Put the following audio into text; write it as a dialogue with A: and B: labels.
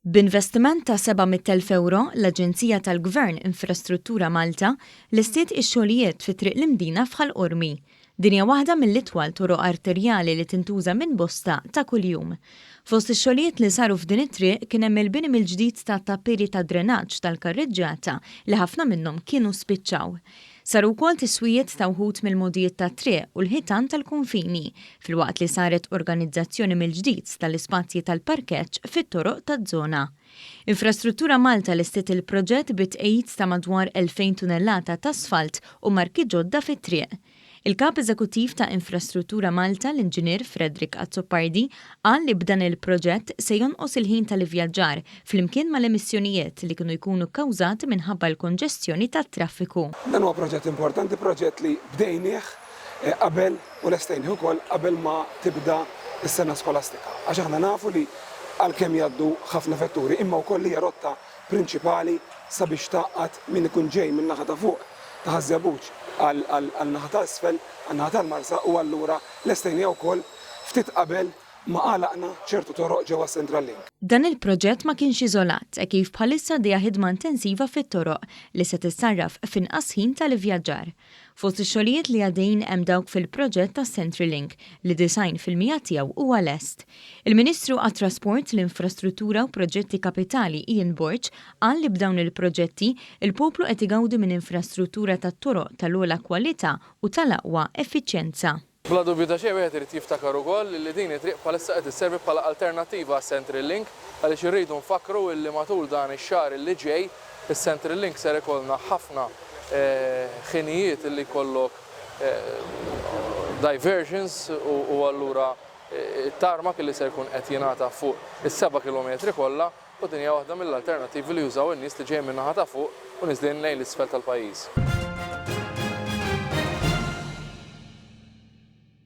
A: B'investiment ta' 700,000 euro, l-Aġenzija tal-Gvern Infrastruttura Malta listiet ix-xogħlijiet fi triq l-Imdina f'Ħal-Qormi. Din hija waħda mill-itwal toroq arterjali li tintuża minn bosta ta' kuljum. Fost ix-xogħlijiet li saru f'din it-triq kien hemm il-bini mill-ġdid ta' tappieri ta' drenaġġ tal-karreġġata li ħafna minnhom kienu spiċċaw. Saru wkoll tiswijiet ta' wħud mill-modijiet ta' triq u l-ħitan tal-kunfini, filwaqt li saret organizzazzjoni mill-ġdid tal-ispazji tal-parkeġġ fit-toroq taż-żona. Infrastruttura Malta listiet il-proġett bitqejjed ta' madwar 2000 tunellata ta' asfalt u marki ġodda fit-triq. Il-Kap Eżekuttiv ta' Infrastruttura Malta, l-Inġinier Fredrik Azzopardi, qal li b'dan il-proġett se jonqos il-ħin tal-ivvjaġġar flimkien mal-emissjonijiet li kienu jkunu kkawżati minħabba l-konġestjoni tat-traffiku.
B: Dan huwa proġett importanti, proġett li bdejnieh qabel u lestejnieh ukoll qabel ma tibda s-sena skolastika. Għax aħna nafu li għalkemm jgħaddu ħafna vetturi imma wkoll hija rotta prinċipali sabiex taqqat min ikun ġej minn naħa ta' fuq ta' Ħażjabuġ għal-naħa ta' isfel, għal-naħa tal-Marsa u allura lestejnieh ukoll ftit qabel ma għalaqna ċertu toroq ġewwa Central Link.
A: Dan il-proġett ma kienx iżolat kif bħalissa dejja ħidma intensiva fit-toroq li se tissarraf f'inqas ħin tal-ivvjaġġar. Fost ix-xogħlijiet li għaddejjin hemm dawk fil-proġett ta' Central Link li 90% tiegħu huwa lest. Il-Ministru għat-Trasport, l-Infrastruttura u Proġetti Kapitali Ian Borch qal li b'dawn il-proġetti il-poplu qed igawdi minn infrastruttura tat-toroq tal-ogħla kwalità u tal-aqwa effiċjenza.
C: Bla dubju ta' xejn wieħed irid jiftakar ukoll li din it-triq bħalissa qed isservi bħala alternattiva għas-Central Link għaliex irridu nfakru li matul dan ix-xahar li ġej is-Central Link ser ikollna ħafna ħinijiet li jkollok diversions u allura it-tarmak li ser jkun qed jingħata fuq is-7 kilometri kollha u din hija waħda mill-alternattivi li jużaw in-nies li ġej min-naħa ta' fuq u nies lejn l-isfel tal-pajjiż.